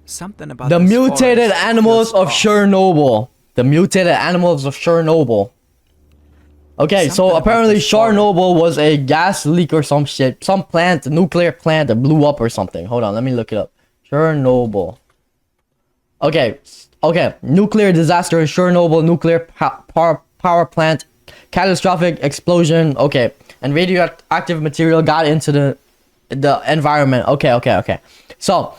Something about The this mutated forest animals feels of off. Chernobyl. The mutated animals of Chernobyl. Okay, so Something about apparently this forest. Chernobyl was a gas leak or some shit. Some plant, nuclear plant that blew up or something. Hold on, let me look it up. Chernobyl. Okay, okay. Nuclear disaster in Chernobyl nuclear power plant. Catastrophic explosion. Okay, and radioactive material got into the environment. Okay. So,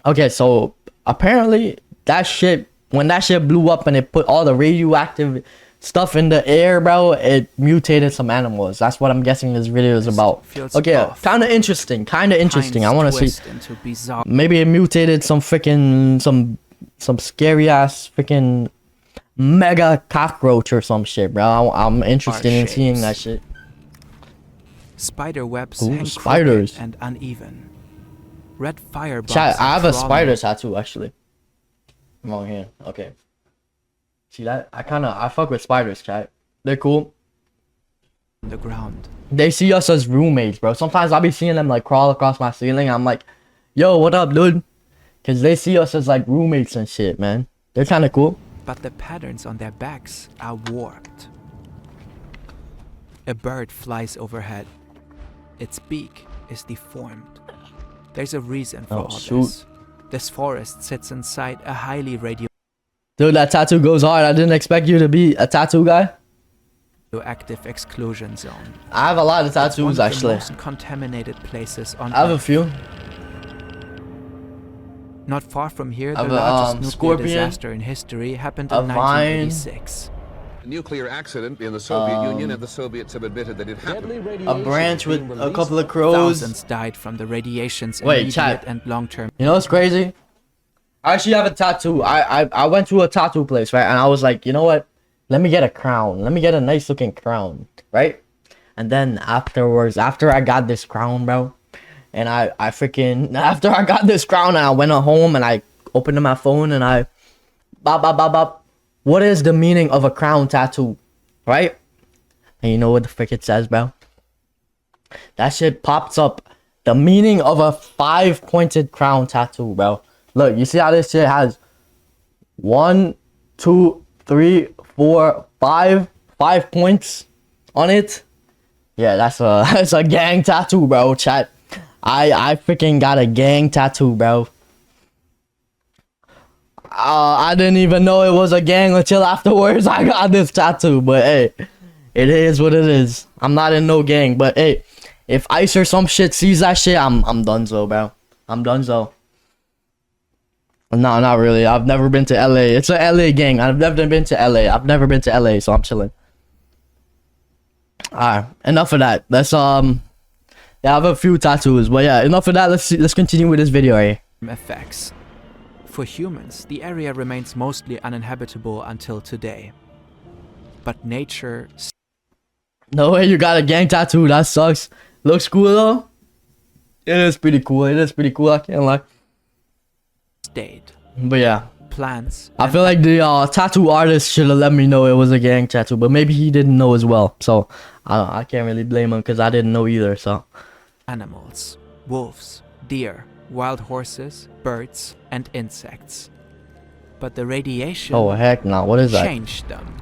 okay, so apparently that shit, when that shit blew up and it put all the radioactive stuff in the air, bro, it mutated some animals. That's what I'm guessing this video is about. Feels Okay, off. kind of interesting. I want to see. Twist into bizarre. Maybe it mutated some freaking some scary ass freaking mega cockroach or some shit, bro. I'm interested in seeing that shit. Spider webs Ooh, hang spiders. crooked and uneven. Red fireballs. Chat, I have a crawling spider tattoo actually. I'm on here. Okay. See that? I fuck with spiders, chat. They're cool. on the ground. They see us as roommates, bro. Sometimes I'll be seeing them like crawl across my ceiling. I'm like, yo, what up, dude? Cause they see us as like roommates and shit, man. They're kind of cool. But the patterns on their backs are warped. A bird flies overhead. Its beak is deformed. There's a reason for all this. This forest sits inside a highly Dude, that tattoo goes hard. I didn't expect you to be a tattoo guy. radioactive exclusion zone. I have a lot of tattoos, One of the actually. most contaminated places on I have a Earth. few. Not far from here, I the have a, largest nuclear scorpion, disaster in history happened a in vine. 1986. A nuclear accident in the Soviet Union, and the Soviets have admitted that it happened. A branch with a couple of crows. Thousands died from the radiation's Wait, immediate chat. and long-term. You know what's crazy? I actually have a tattoo. I went to a tattoo place, right? And I was like, you know what? Let me get a crown. Let me get a nice looking crown, right? And then afterwards, after I got this crown, bro, and after I got this crown, I went home and I opened my phone and I, bop. What is the meaning of a crown tattoo, right? And you know what the frick it says, bro? That shit pops up. The meaning of a 5-pointed crown tattoo, bro. Look, you see how this shit has 1, 2, 3, 4, 5 points on it? Yeah, that's a gang tattoo, bro. Chat. I freaking got a gang tattoo, bro. I didn't even know it was a gang until afterwards I got this tattoo. But hey, it is what it is. I'm not in no gang, but hey, if Ice or some shit sees that shit, I'm donezo, bro. I'm donezo. No, not really. I've never been to LA. It's a LA gang. I've never been to LA. So I'm chilling. Alright, enough of that. Let's yeah, I have a few tattoos, but yeah, enough of that. Let's continue with this video right here. effects. For humans, the area remains mostly uninhabitable until today. But nature No way you got a gang tattoo. That sucks. Looks cool though. It is pretty cool. I can't lie. stayed. But yeah, Plants. I feel like the tattoo artist should have let me know it was a gang tattoo, but maybe he didn't know as well. So I can't really blame him because I didn't know either. So Animals. Wolves. Deer. Wild horses. Birds. And insects. But the radiation oh heck nah. What is that? changed them.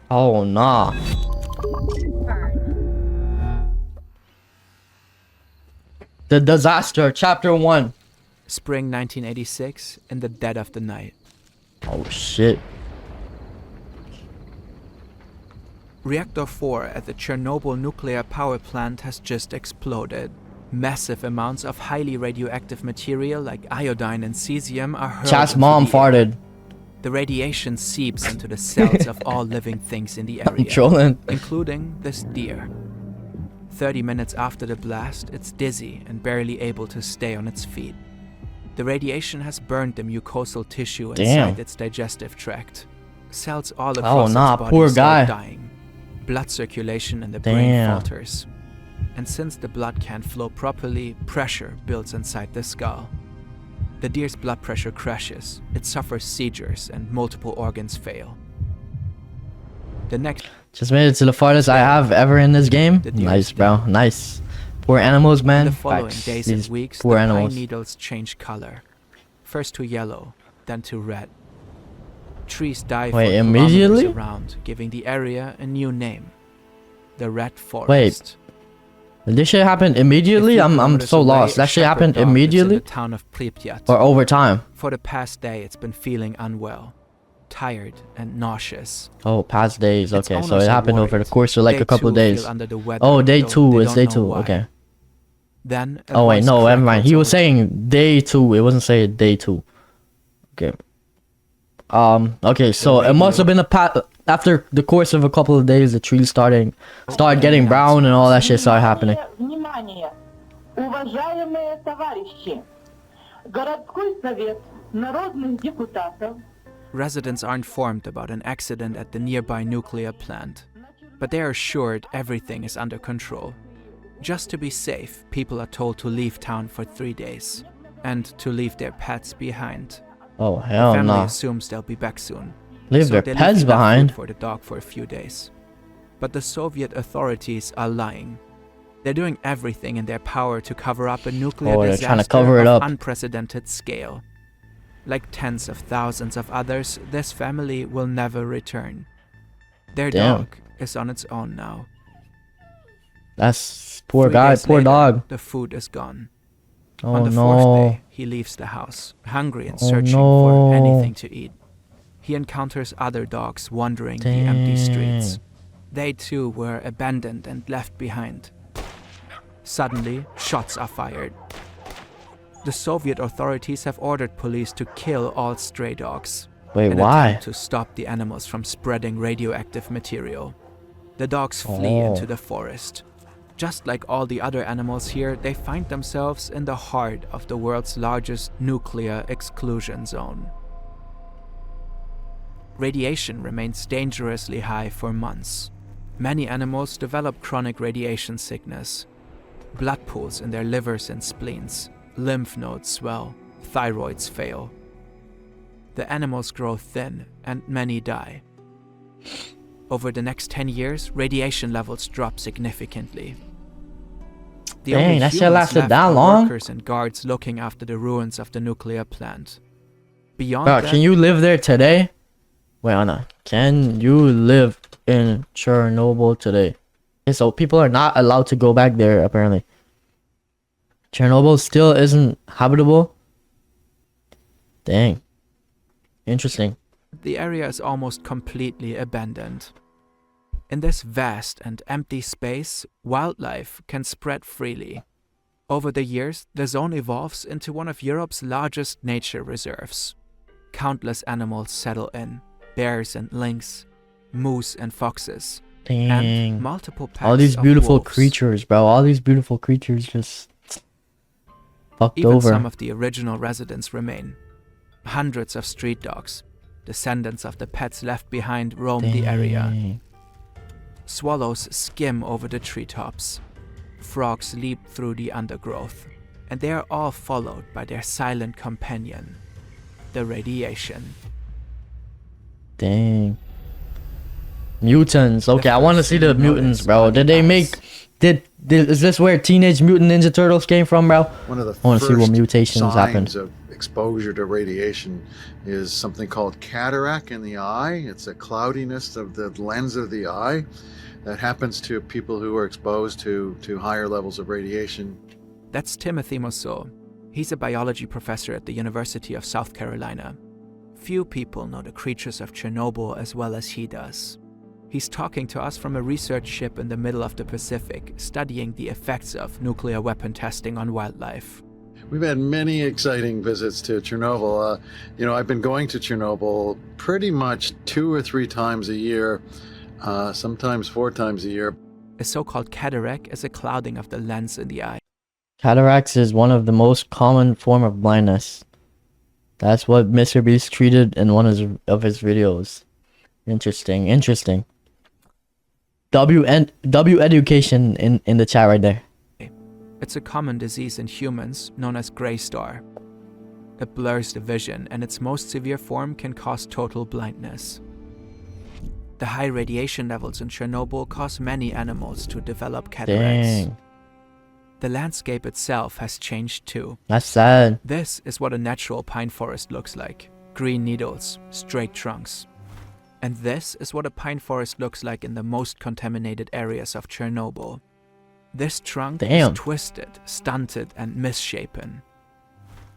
Oh nah. The disaster, chapter 1. Spring 1986, in the dead of the night. Oh shit. Reactor 4 at the Chernobyl nuclear power plant has just exploded. Massive amounts of highly radioactive material like iodine and cesium are hurled Chat's into mom the air. farted. The radiation seeps into the cells of all living things in the I'm area, trolling. including this deer. 30 minutes after the blast, it's dizzy and barely able to stay on its feet. The radiation has burned the mucosal tissue inside its digestive tract. Cells all across its body poor start guy. dying. Blood circulation in the brain falters. And since the blood can't flow properly, pressure builds inside the skull. The deer's blood pressure crashes, it suffers seizures, and multiple organs fail. The next Just made it to the farthest I have ever in this game. The deer Nice, is bro. Nice. Poor animals, In man. the following Facts. days These and weeks, poor the animals. pine needles change color. First to yellow, then to red. Trees die Wait, for immediately? kilometers around, giving the area a new name. The Red Forest. Did this shit happen immediately? I'm so lost. That shit happened immediately? In the town of Pripyat. Or over time? For the past day, it's been feeling unwell, tired and nauseous. Oh, past days. Its Okay, so owners it are happened over the worried. course of like Day a couple of 2 days. feel under the weather, Oh, day though 2 they is don't day know 2. why. Okay. Then a Oh wait, voice no, never mind. crackles He was over- saying day 2. It wasn't saying day 2. Okay. Okay, so it must have been after the course of a couple of days, the trees started getting brown and all that shit started happening. Внимание, уважаемые товарищи, городской совет народных депутатов. Residents are informed about an accident at the nearby nuclear plant, but they are assured everything is under control. Just to be safe, people are told to leave town for 3 days, and to leave their pets behind. Oh The hell family no! assumes they'll be back soon. Leave so their they pets leave enough behind. food for the dog for a few days. But the Soviet authorities are lying. They're doing everything in their power to cover up a nuclear Oh, they're disaster trying to cover it of up. unprecedented scale. Like tens of thousands of others, this family will never return. Their Damn. dog is on its own now. That's poor 3 guy, days poor later, dog. The food is gone. Oh On the 4th no! day, he leaves the house, hungry and Oh, searching no. for anything to eat. He encounters other dogs wandering the empty streets. Dang. They too were abandoned and left behind. Suddenly, shots are fired. The Soviet authorities have ordered police to kill all stray dogs. Wait, an why? attempt to stop the animals from spreading radioactive material. The dogs flee into the forest. Just like all the other animals here, they find themselves in the heart of the world's largest nuclear exclusion zone. Radiation remains dangerously high for months. Many animals develop chronic radiation sickness. Blood pools in their livers and spleens, lymph nodes swell, thyroids fail. The animals grow thin and many die. Over the next 10 years, radiation levels drop significantly. The Dang, only that shit humans lasted left that are long? workers and guards looking after the ruins of the nuclear plant. Beyond Bro, that, can you live there today? Wait, Anna. Can you live in Chernobyl today? Okay, so people are not allowed to go back there, apparently. Chernobyl still isn't habitable? Dang. Interesting. the area is almost completely abandoned. In this vast and empty space, wildlife can spread freely. Over the years, the zone evolves into one of Europe's largest nature reserves. Countless animals settle in, bears and lynx, moose and foxes, and Dang. multiple packs All these of beautiful wolves. creatures, bro. All these beautiful creatures just fucked Even over. some of the original residents remain. Hundreds of street dogs, descendants of the pets left behind, roam the area. Dang. Swallows skim over the treetops. Frogs leap through the undergrowth. And they are all followed by their silent companion, the radiation. Dang. Mutants. Okay, I want to first see the thing you mutants, notice bro. are Did the they eyes. make... Is this where Teenage Mutant Ninja Turtles came from, bro? One of the I wanna see what first mutations happened. signs of exposure to radiation is something called cataract in the eye. It's a cloudiness of the lens of the eye that happens to people who are exposed to higher levels of radiation. That's Timothy Mousseau. He's a biology professor at the University of South Carolina. Few people know the creatures of Chernobyl as well as he does. He's talking to us from a research ship in the middle of the Pacific, studying the effects of nuclear weapon testing on wildlife. We've had many exciting visits to Chernobyl. I've been going to Chernobyl pretty much 2 or 3 times a year, sometimes 4 times a year. A so-called cataract is a clouding of the lens in the eye. Cataracts is one of the most common form of blindness. That's what Mr. Beast treated in one of his videos. Interesting. W education in the chat right there. It's a common disease in humans known as gray star. It blurs the vision, and its most severe form can cause total blindness. The high radiation levels in Chernobyl cause many animals to develop cataracts. Dang. The landscape itself has changed too. That's sad. This is what a natural pine forest looks like. Green needles, straight trunks. And this is what a pine forest looks like in the most contaminated areas of Chernobyl. This trunk is twisted, stunted, and misshapen.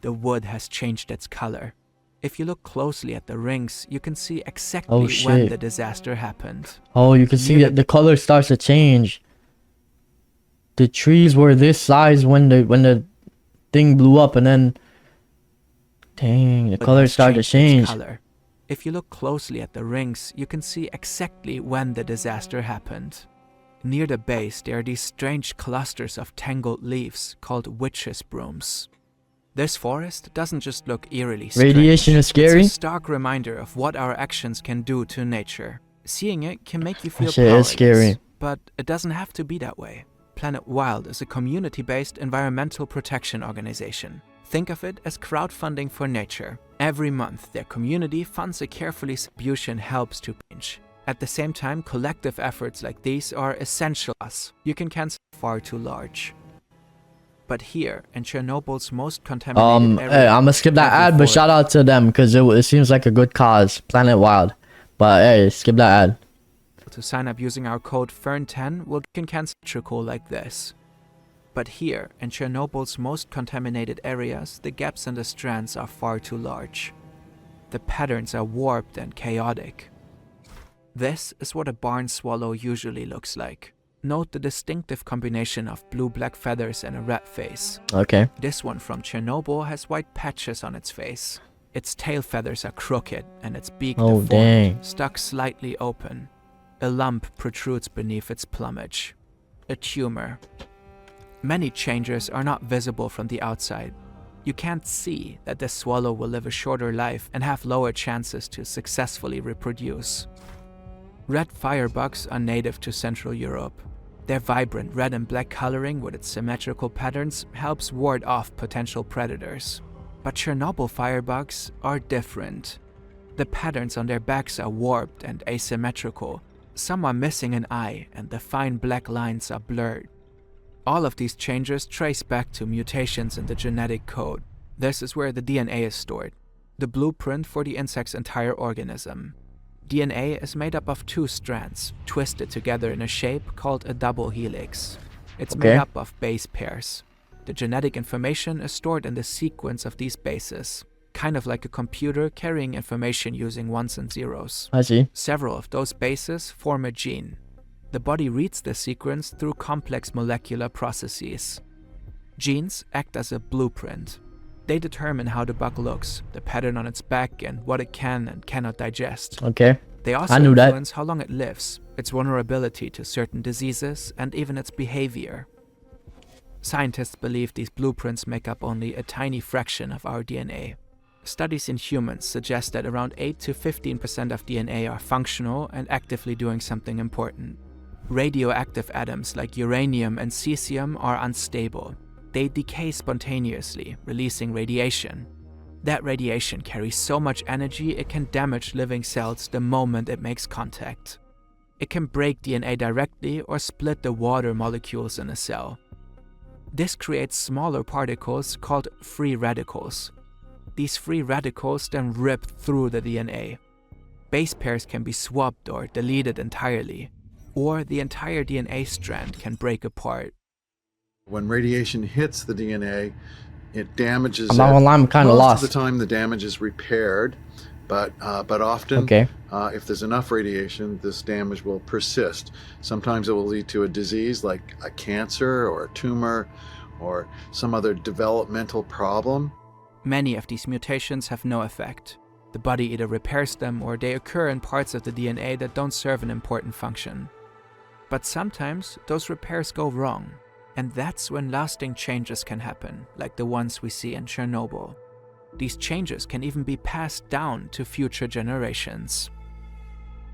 The wood has changed its color. If you look closely at the rings, you can see exactly when the disaster happened. Oh, you can see that the color starts to change. The trees were this size when the thing blew up, and then dang, the color started to change. If you look closely at the rings, you can see exactly when the disaster happened. Near the base, there are these strange clusters of tangled leaves called witches' brooms. This forest doesn't just look eerily strange. Radiation is scary. It's a stark reminder of what our actions can do to nature. Seeing it can make you feel powerless. Shit is scary. But it doesn't have to be that way. Planet Wild is a community-based environmental protection organization. Think of it as crowdfunding for nature. Every month, their community funds a carefully distribution helps to change. At the same time, collective efforts like these are essential. You can cancel far too large. But here, in Chernobyl's most contaminated area... Hey, I'm gonna skip that ad, but shout out to them, because it seems like a good cause. Planet Wild. But hey, skip that ad. To sign up using our code FERN10, you can cancel trickle like this. But here, in Chernobyl's most contaminated areas, the gaps in the strands are far too large. The patterns are warped and chaotic. This is what a barn swallow usually looks like. Note the distinctive combination of blue-black feathers and a red face. Okay. This one from Chernobyl has white patches on its face. Its tail feathers are crooked and its beak deformed, stuck slightly open. A lump protrudes beneath its plumage. A tumor. Many changes are not visible from the outside. You can't see that the swallow will live a shorter life and have lower chances to successfully reproduce. Red firebugs are native to Central Europe. Their vibrant red and black coloring with its symmetrical patterns helps ward off potential predators. But Chernobyl firebugs are different. The patterns on their backs are warped and asymmetrical. Some are missing an eye and the fine black lines are blurred. All of these changes trace back to mutations in the genetic code. This is where the DNA is stored, the blueprint for the insect's entire organism. DNA is made up of two strands, twisted together in a shape called a double helix. It's made up of base pairs. The genetic information is stored in the sequence of these bases, kind of like a computer carrying information using ones and zeros. I see. Several of those bases form a gene. The body reads the sequence through complex molecular processes. Genes act as a blueprint. They determine how the bug looks, the pattern on its back, and what it can and cannot digest. Okay. They also influence how long it lives, its vulnerability to certain diseases, and even its behavior. Scientists believe these blueprints make up only a tiny fraction of our DNA. Studies in humans suggest that around 8 to 15% of DNA are functional and actively doing something important. Radioactive atoms like uranium and cesium are unstable. They decay spontaneously, releasing radiation. That radiation carries so much energy it can damage living cells the moment it makes contact. It can break DNA directly or split the water molecules in a cell. This creates smaller particles called free radicals. These free radicals then rip through the DNA. Base pairs can be swapped or deleted entirely, or the entire DNA strand can break apart. When radiation hits the DNA, it damages I'm not gonna lie, I'm kind of lost. Most of the time the damage is repaired, but often if there's enough radiation, this damage will persist. Sometimes it will lead to a disease like a cancer or a tumor or some other developmental problem. Many of these mutations have no effect. The body either repairs them or they occur in parts of the DNA that don't serve an important function. But sometimes those repairs go wrong. And that's when lasting changes can happen, like the ones we see in Chernobyl. These changes can even be passed down to future generations.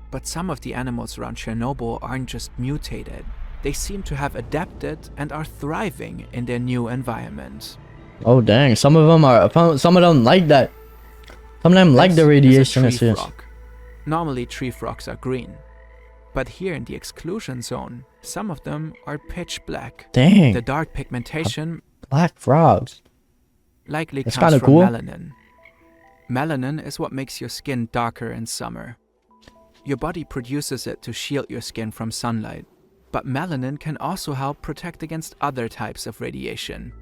But some of the animals around Chernobyl aren't just mutated. They seem to have adapted and are thriving in their new environment. Oh dang, some of them like that. Some of them like the radiation. Tree frog. Normally tree frogs are green. But here in the exclusion zone, some of them are pitch black. Dang. The dark pigmentation Black frogs. likely That's comes kinda from cool. melanin. Melanin is what makes your skin darker in summer. Your body produces it to shield your skin from sunlight. But melanin can also help protect against other types of radiation.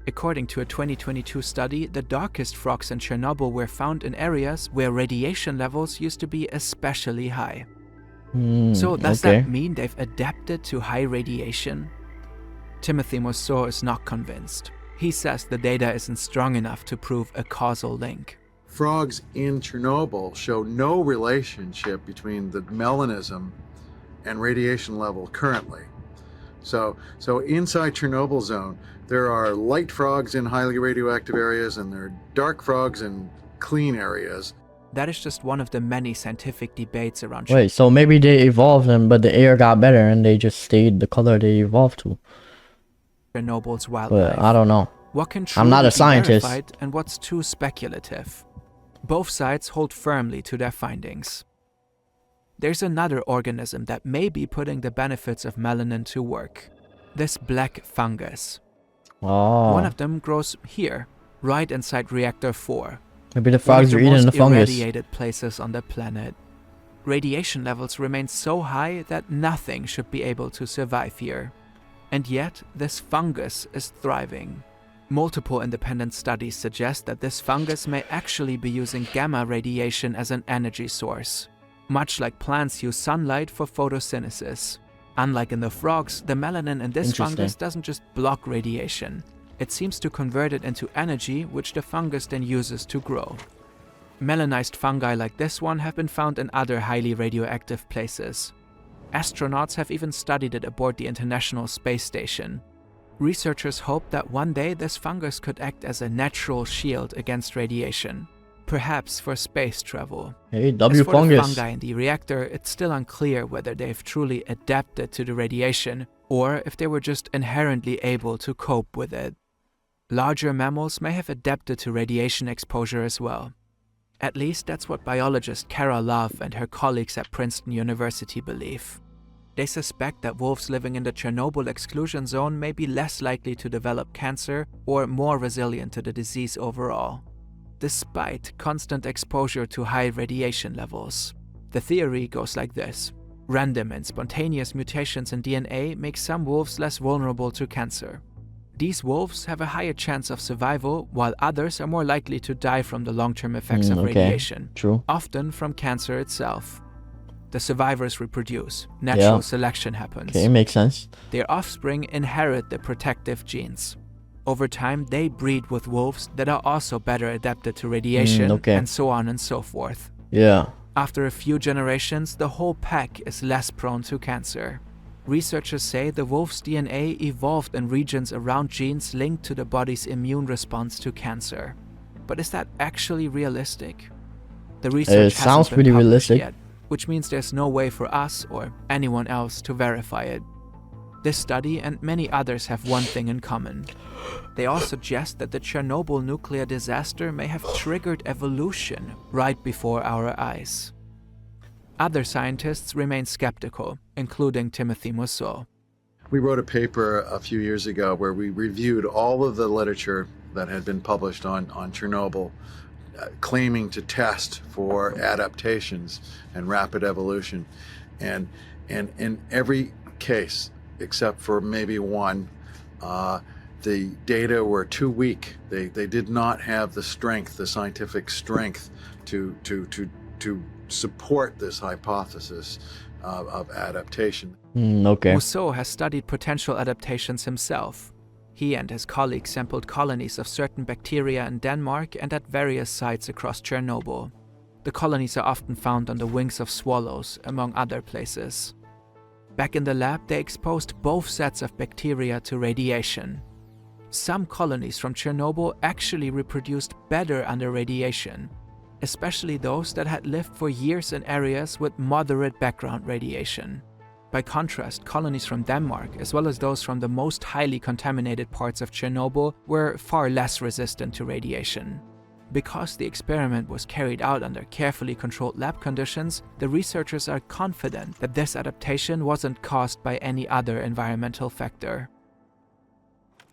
According to a 2022 study, the darkest frogs in Chernobyl were found in areas where radiation levels used to be especially high. So does that mean they've adapted to high radiation? Timothy Mousseau is not convinced. He says the data isn't strong enough to prove a causal link. Frogs in Chernobyl show no relationship between the melanism and radiation level currently. So inside Chernobyl zone, there are light frogs in highly radioactive areas and there are dark frogs in clean areas. That is just one of the many scientific debates around Wait, so maybe they evolved them, but the air got better and they just stayed the color they evolved to. Chernobyl's wildlife. But I don't know. What can truly I'm not a be scientist. verified and what's too speculative? Both sides hold firmly to their findings. There's another organism that may be putting the benefits of melanin to work. This black fungus. Oh. One of them grows here, right inside Reactor 4. Maybe the frogs are eating the fungus. One of the most irradiated places on the planet. Radiation levels remain so high that nothing should be able to survive here. And yet, this fungus is thriving. Multiple independent studies suggest that this fungus may actually be using gamma radiation as an energy source, much like plants use sunlight for photosynthesis. Unlike in the frogs, the melanin in this fungus doesn't just block radiation. It seems to convert it into energy, which the fungus then uses to grow. Melanized fungi like this one have been found in other highly radioactive places. Astronauts have even studied it aboard the International Space Station. Researchers hope that one day this fungus could act as a natural shield against radiation, perhaps for space travel. Hey, As for fungus. the fungi in the reactor, it's still unclear whether they've truly adapted to the radiation or if they were just inherently able to cope with it. Larger mammals may have adapted to radiation exposure as well. At least that's what biologist Kara Love and her colleagues at Princeton University believe. They suspect that wolves living in the Chernobyl exclusion zone may be less likely to develop cancer or more resilient to the disease overall, despite constant exposure to high radiation levels. The theory goes like this. Random and spontaneous mutations in DNA make some wolves less vulnerable to cancer. These wolves have a higher chance of survival, while others are more likely to die from the long-term effects of radiation, often from cancer itself. The survivors reproduce. Natural selection happens. Okay, makes sense. Their offspring inherit the protective genes. Over time, they breed with wolves that are also better adapted to radiation, and so on and so forth. Yeah. After a few generations, the whole pack is less prone to cancer. Researchers say the wolf's DNA evolved in regions around genes linked to the body's immune response to cancer. But is that actually realistic? The research sounds hasn't been pretty published realistic. yet, which means there's no way for us or anyone else to verify it. This study and many others have one thing in common. They all suggest that the Chernobyl nuclear disaster may have triggered evolution right before our eyes. Other scientists remain skeptical, including Timothy Mousseau. We wrote a paper a few years ago where we reviewed all of the literature that had been published on Chernobyl, claiming to test for adaptations and rapid evolution. And in every case, except for maybe one, the data were too weak. They did not have the strength, the scientific strength to support this hypothesis of adaptation. Mousseau has studied potential adaptations himself. He and his colleagues sampled colonies of certain bacteria in Denmark and at various sites across Chernobyl. The colonies are often found on the wings of swallows, among other places. Back in the lab, they exposed both sets of bacteria to radiation. Some colonies from Chernobyl actually reproduced better under radiation, especially those that had lived for years in areas with moderate background radiation. By contrast, colonies from Denmark, as well as those from the most highly contaminated parts of Chernobyl, were far less resistant to radiation. Because the experiment was carried out under carefully controlled lab conditions, the researchers are confident that this adaptation wasn't caused by any other environmental factor.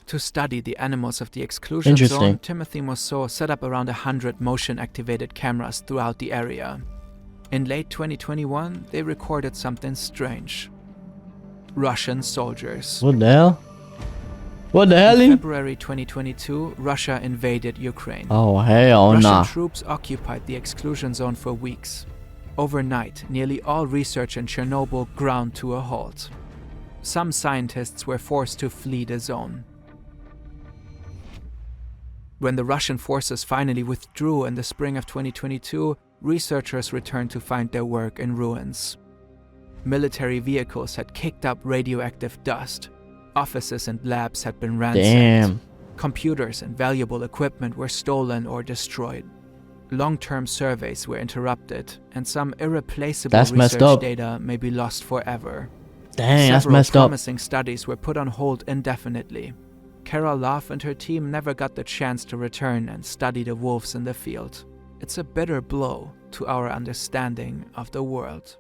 To study the animals of the exclusion zone, Timothy Mousseau set up around 100 motion-activated cameras throughout the area. In late 2021, they recorded something strange. Russian soldiers. What the hell? What the hell? In February 2022, Russia invaded Ukraine. Oh, hell Russian nah. troops occupied the exclusion zone for weeks. Overnight, nearly all research in Chernobyl ground to a halt. Some scientists were forced to flee the zone. When the Russian forces finally withdrew in the spring of 2022, researchers returned to find their work in ruins. Military vehicles had kicked up radioactive dust. Offices and labs had been ransacked. Damn. Computers and valuable equipment were stolen or destroyed. Long-term surveys were interrupted, and some irreplaceable research data may be lost forever. Dang, that's messed up. Several promising studies were put on hold indefinitely. Carol Love and her team never got the chance to return and study the wolves in the field. It's a bitter blow to our understanding of the world.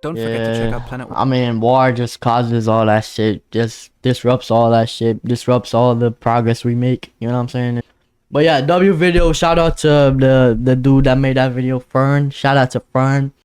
Don't forget to check out Planet. I mean, war just causes all that shit. Just disrupts all that shit. Disrupts all the progress we make. You know what I'm saying? But yeah, W video. Shout out to the dude that made that video, Fern. Shout out to Fern.